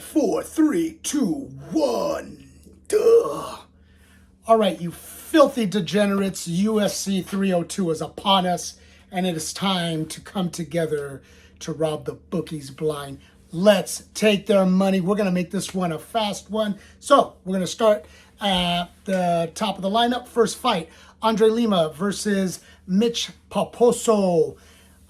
5, 4, 3, 2, 1. Duh. All right, you filthy degenerates, UFC 302 is upon us, and it is time to come together to rob the bookies blind. Let's take their money. We're going to make this one a fast one. So we're going to start at the top of the lineup. First fight, Andre Lima versus Mitch Paposo.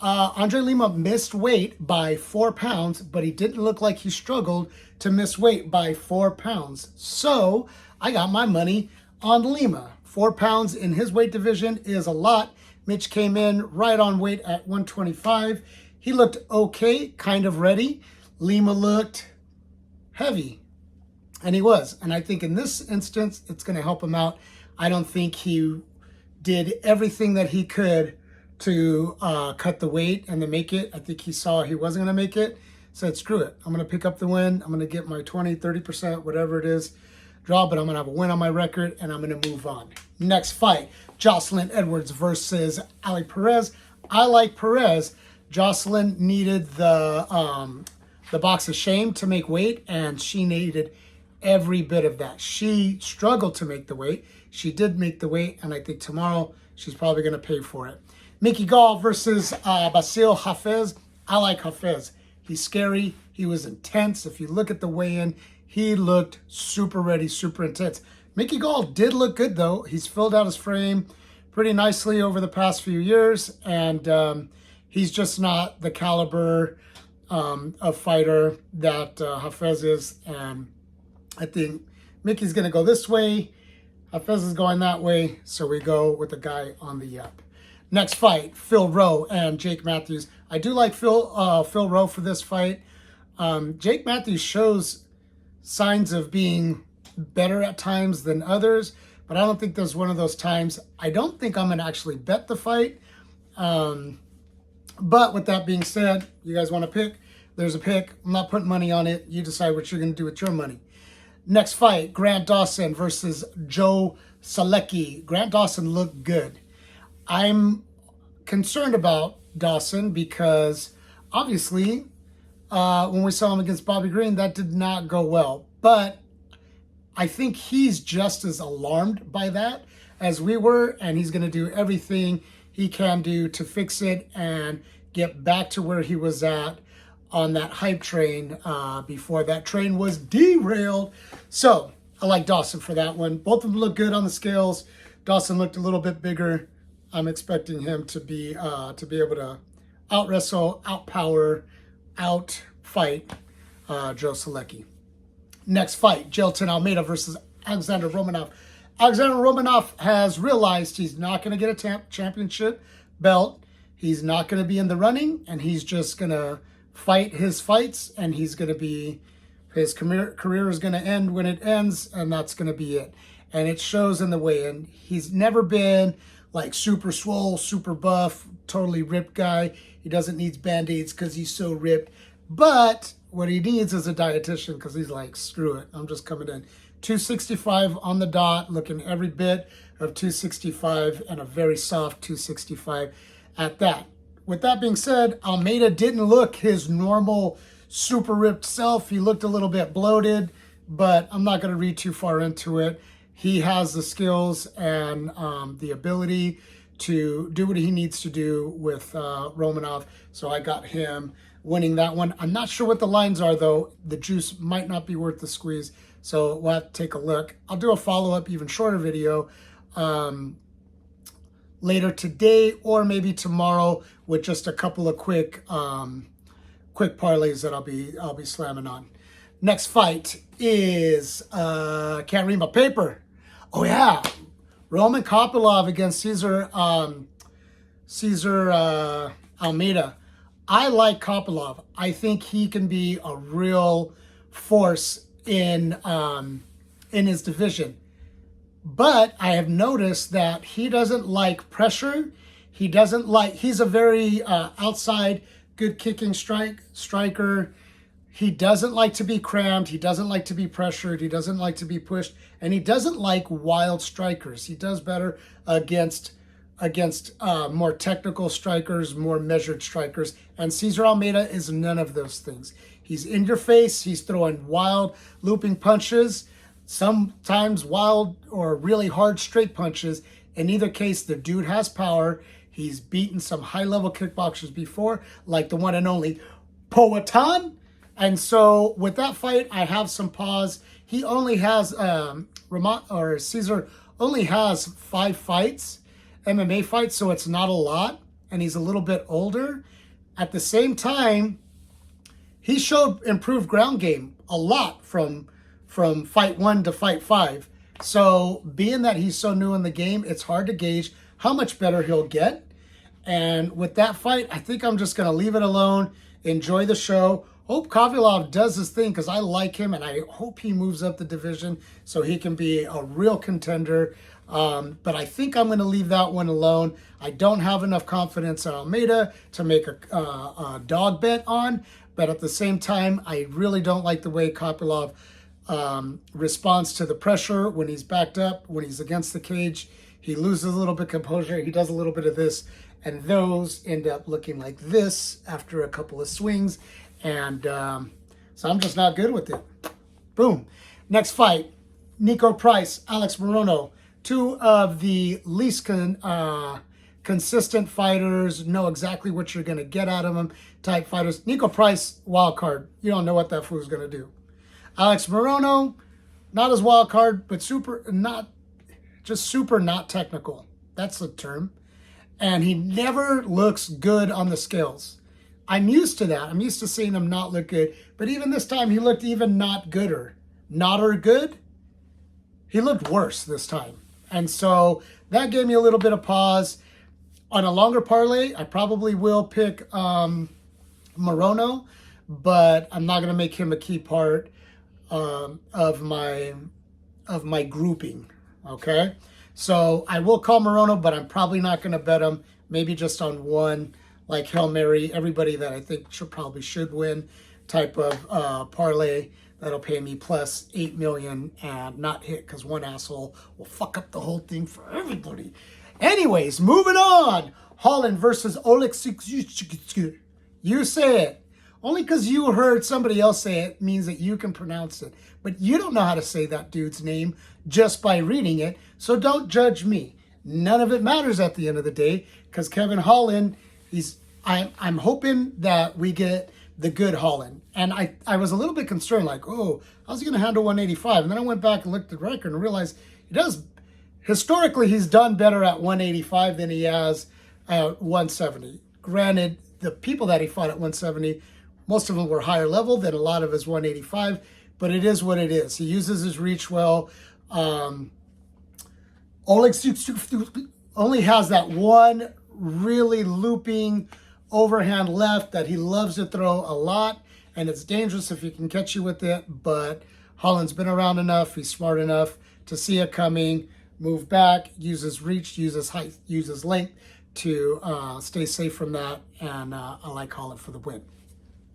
Andre Lima missed weight by 4 pounds, but he didn't look like he struggled to miss weight by 4 pounds. So I got my money on Lima. 4 pounds in his weight division is a lot. Mitch came in right on weight at 125. He looked okay, kind of ready. Lima looked heavy, and he was. And I think in this instance, it's going to help him out. I don't think he did everything that he could to cut the weight and to make it. I think he saw he wasn't going to make it. Said, screw it. I'm going to pick up the win. I'm going to get my 20, 30%, whatever it is, draw, but I'm going to have a win on my record, and I'm going to move on. Next fight, Jocelyn Edwards versus Ali Perez. I like Perez. Jocelyn needed the box of shame to make weight, and she needed every bit of that. She struggled to make the weight. She did make the weight, and I think tomorrow she's probably going to pay for it. Mickey Gall versus Basil Hafez. I like Hafez. He's scary. He was intense. If you look at the weigh-in, he looked super ready, super intense. Mickey Gall did look good, though. He's filled out his frame pretty nicely over the past few years, and he's just not the caliber of fighter that Hafez is. And I think Mickey's going to go this way. Hafez is going that way, so we go with the guy on the up. Next fight, Phil Rowe and Jake Matthews. I do like Phil Rowe for this fight. Jake Matthews shows signs of being better at times than others, but I don't think there's one of those times. I don't think I'm going to actually bet the fight. But with that being said, you guys want to pick? There's a pick. I'm not putting money on it. You decide what you're going to do with your money. Next fight, Grant Dawson versus Joe Solecki. Grant Dawson looked good. I'm concerned about Dawson because obviously when we saw him against Bobby Green, that did not go well. But I think he's just as alarmed by that as we were, and he's going to do everything he can do to fix it and get back to where he was at on that hype train before that train was derailed. So I like Dawson for that one. Both of them look good on the scales. Dawson looked a little bit bigger. I'm expecting him to be able to out-wrestle, out-power, out-fight Joe Solecki. Next fight, Jailton Almeida versus Alexander Romanov. Alexander Romanov has realized he's not going to get a championship belt. He's not going to be in the running, and he's just going to fight his fights, and he's going to be, his career is going to end when it ends, and that's going to be it. And it shows in the weigh-in. He's never been like super swole, super buff, totally ripped guy. He doesn't need Band-Aids because he's so ripped. But what he needs is a dietitian because he's like, screw it, I'm just coming in. 265 on the dot, looking every bit of 265 and a very soft 265 at that. With that being said, Almeida didn't look his normal super ripped self. He looked a little bit bloated, but I'm not going to read too far into it. He has the skills and the ability to do what he needs to do with Romanov. So I got him winning that one. I'm not sure what the lines are, though. The juice might not be worth the squeeze. So we'll have to take a look. I'll do a follow-up, even shorter video later today or maybe tomorrow with just a couple of quick parlays that I'll be slamming on. Next fight is can't read my paper. Oh yeah, Roman Kopylov against Cesar Almeida. I like Kopylov. I think he can be a real force in his division. But I have noticed that he doesn't like pressure. He's a very outside, good kicking striker. He doesn't like to be crammed. He doesn't like to be pressured. He doesn't like to be pushed. And he doesn't like wild strikers. He does better against more technical strikers, more measured strikers. And Cesar Almeida is none of those things. He's in your face. He's throwing wild looping punches, sometimes wild or really hard straight punches. In either case, the dude has power. He's beaten some high-level kickboxers before, like the one and only Poatan. And so with that fight, I have some pause. He only has, Caesar only has 5 fights, MMA fights, so it's not a lot. And he's a little bit older. At the same time, he showed improved ground game a lot from fight 1 to fight 5. So being that he's so new in the game, it's hard to gauge how much better he'll get. And with that fight, I think I'm just going to leave it alone, enjoy the show. Hope Kovalev does his thing because I like him, and I hope he moves up the division so he can be a real contender. But I think I'm going to leave that one alone. I don't have enough confidence in Almeida to make a dog bet on. But at the same time, I really don't like the way Kovalev responds to the pressure when he's backed up, when he's against the cage. He loses a little bit of composure. He does a little bit of this, and those end up looking like this after a couple of swings. And so I'm just not good with it. Boom. Next fight, Nico Price, Alex Morono. 2 of the least consistent fighters, know exactly what you're going to get out of them type fighters. Nico Price, wild card. You don't know what that fool's going to do. Alex Morono, not as wild card, but super not technical. That's the term. And he never looks good on the scales. I'm used to that. I'm used to seeing him not look good. But even this time, he looked even not gooder. Not or good. He looked worse this time. And so that gave me a little bit of pause. On a longer parlay, I probably will pick Morono, but I'm not going to make him a key part of my grouping. Okay? So I will call Morono, but I'm probably not going to bet him. Maybe just on one, like Hail Mary, everybody that I think should win type of parlay that'll pay me plus 8 million and not hit because one asshole will fuck up the whole thing for everybody. Anyways, moving on. Holland versus Oleg. You say it. Only because you heard somebody else say it means that you can pronounce it. But you don't know how to say that dude's name just by reading it, so don't judge me. None of it matters at the end of the day because Kevin Holland, I'm hoping that we get the good Holland. And I was a little bit concerned, like, oh, how's he going to handle 185? And then I went back and looked at the record and realized he does. Historically, he's done better at 185 than he has at 170. Granted, the people that he fought at 170, most of them were higher level than a lot of his 185, but it is what it is. He uses his reach well. Oleg only has that one really looping overhand left that he loves to throw a lot, and it's dangerous if he can catch you with it, but Holland's been around enough, he's smart enough to see it coming, move back, uses reach, uses height, uses length to stay safe from that, and I like Holland for the win.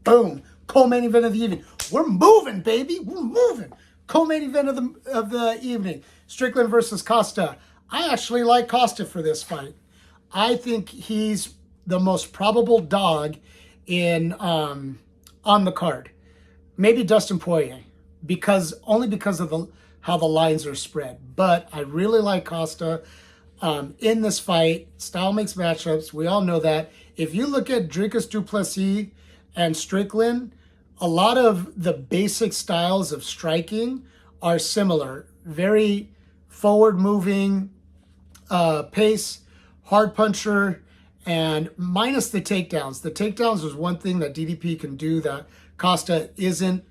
Boom! Co-main event of the evening. We're moving, baby. We're moving. Co-main event of the evening. Strickland versus Costa. I actually like Costa for this fight. I think he's the most probable dog in on the card. Maybe Dustin Poirier, because of how the lines are spread. But I really like Costa in this fight. Style makes matchups. We all know that. If you look at Dricus du Plessis and Strickland, a lot of the basic styles of striking are similar. Very forward-moving pace, hard puncher, and minus the takedowns. The takedowns is one thing that DDP can do that Costa isn't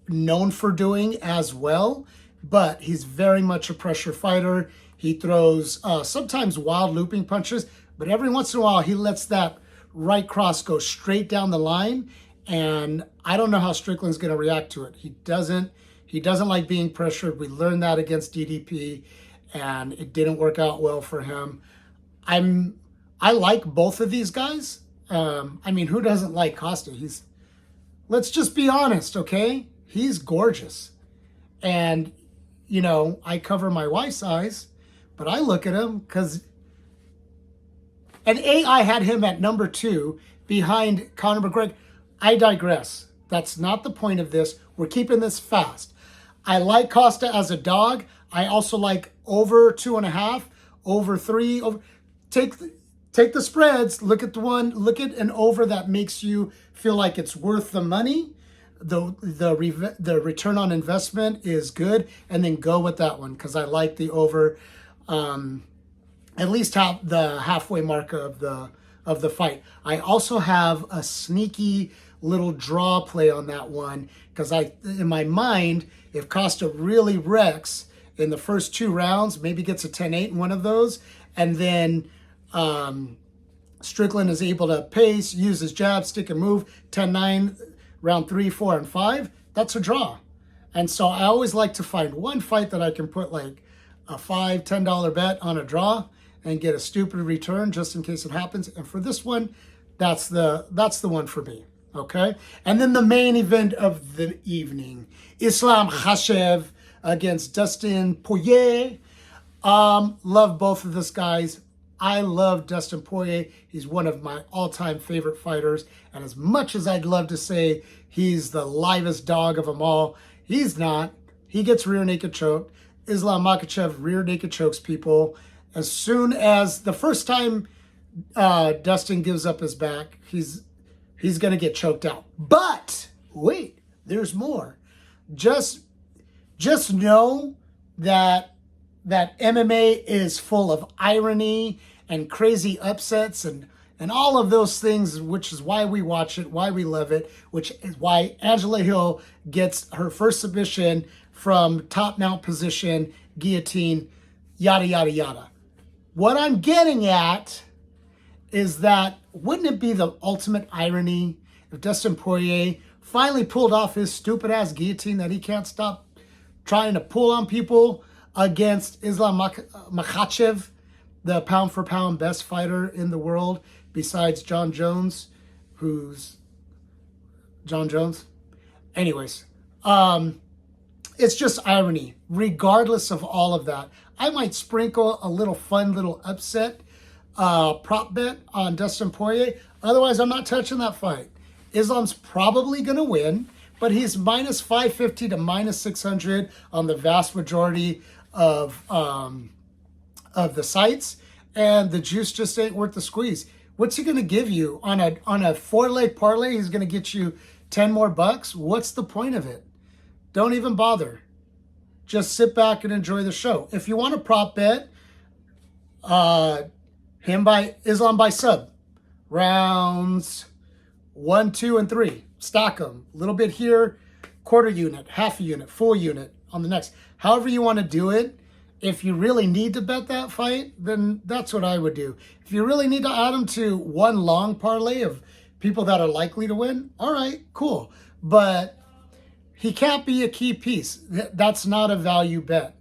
known for doing as well, but he's very much a pressure fighter. He throws sometimes wild looping punches, but every once in a while he lets that right cross go straight down the line, and I don't know how Strickland's going to react to it. He doesn't like being pressured. We learned that against DDP, and it didn't work out well for him. I like both of these guys. I mean, who doesn't like Costa? Let's just be honest, okay? He's gorgeous. And, I cover my wife's eyes, but I look at him because... And I had him at number 2 behind Conor McGregor. I digress. That's not the point of this. We're keeping this fast. I like Costa as a dog. I also like over 2.5, over 3. Take the spreads. Look at an over that makes you feel like it's worth the money. The return on investment is good, and then go with that one because I like the over. At least the halfway mark of the fight. I also have a sneaky little draw play on that one because in my mind, if Costa really wrecks in the first 2 rounds, maybe gets a 10-8 in one of those, and then Strickland is able to pace, use his jab, stick and move, 10-9, round 3, 4, and 5, that's a draw. And so I always like to find one fight that I can put like a $5, $10 bet on a draw and get a stupid return just in case it happens. And for this one, that's the one for me. Okay. And then the main event of the evening, Islam Makhachev against Dustin Poirier. Love both of these guys. I love Dustin Poirier. He's one of my all-time favorite fighters. And as much as I'd love to say he's the livest dog of them all, he's not. He gets rear naked choked. Islam Makhachev rear naked chokes people. As soon as the first time Dustin gives up his back, he's going to get choked out. But wait, there's more. Just know that MMA is full of irony and crazy upsets and all of those things, which is why we watch it, why we love it, which is why Angela Hill gets her first submission from top mount position, guillotine, yada, yada, yada. What I'm getting at is that wouldn't it be the ultimate irony if Dustin Poirier finally pulled off his stupid ass guillotine that he can't stop trying to pull on people against Islam Makhachev, the pound for pound best fighter in the world besides John Jones, who's John Jones. Anyways, it's just irony. Regardless of all of that, I might sprinkle a little fun little upset prop bet on Dustin Poirier. Otherwise, I'm not touching that fight. Islam's probably going to win, but he's minus 550 to minus 600 on the vast majority of the sites, and the juice just ain't worth the squeeze. What's he going to give you on a 4-leg parlay? He's going to get you 10 more bucks. What's the point of it? Don't even bother. Just sit back and enjoy the show. If you want a prop bet, Islam by sub, rounds 1, 2, and 3. Stack them. A little bit here, quarter unit, half a unit, full unit on the next. However you want to do it. If you really need to bet that fight, then that's what I would do. If you really need to add them to one long parlay of people that are likely to win, all right, cool. But he can't be a key piece. That's not a value bet.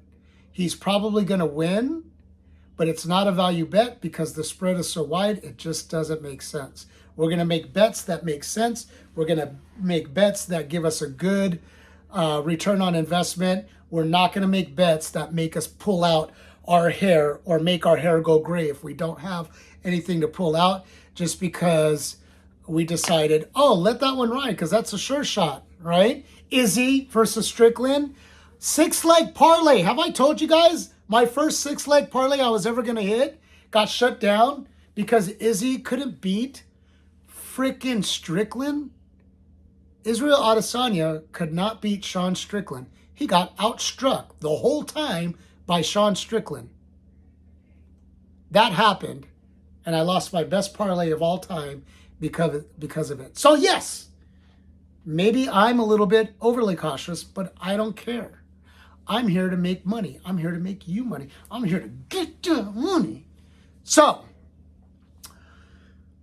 He's probably going to win, but it's not a value bet because the spread is so wide, it just doesn't make sense. We're going to make bets that make sense. We're going to make bets that give us a good return on investment. We're not going to make bets that make us pull out our hair or make our hair go gray if we don't have anything to pull out just because we decided, oh, let that one ride because that's a sure shot, right? Izzy versus Strickland. 6-leg parlay. Have I told you guys my first 6-leg parlay I was ever going to hit got shut down because Izzy couldn't beat freaking Strickland? Israel Adesanya could not beat Sean Strickland. He got outstruck the whole time by Sean Strickland. That happened, and I lost my best parlay of all time because of it. So yes, maybe I'm a little bit overly cautious, but I don't care. I'm here to make money. I'm here to make you money. I'm here to get the money. So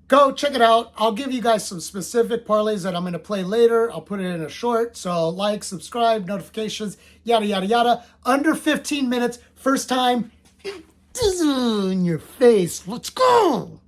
go check it out. I'll give you guys some specific parlays that I'm going to play later. I'll put it in a short. So like, subscribe, notifications, yada, yada, yada. Under 15 minutes, first time in your face. Let's go.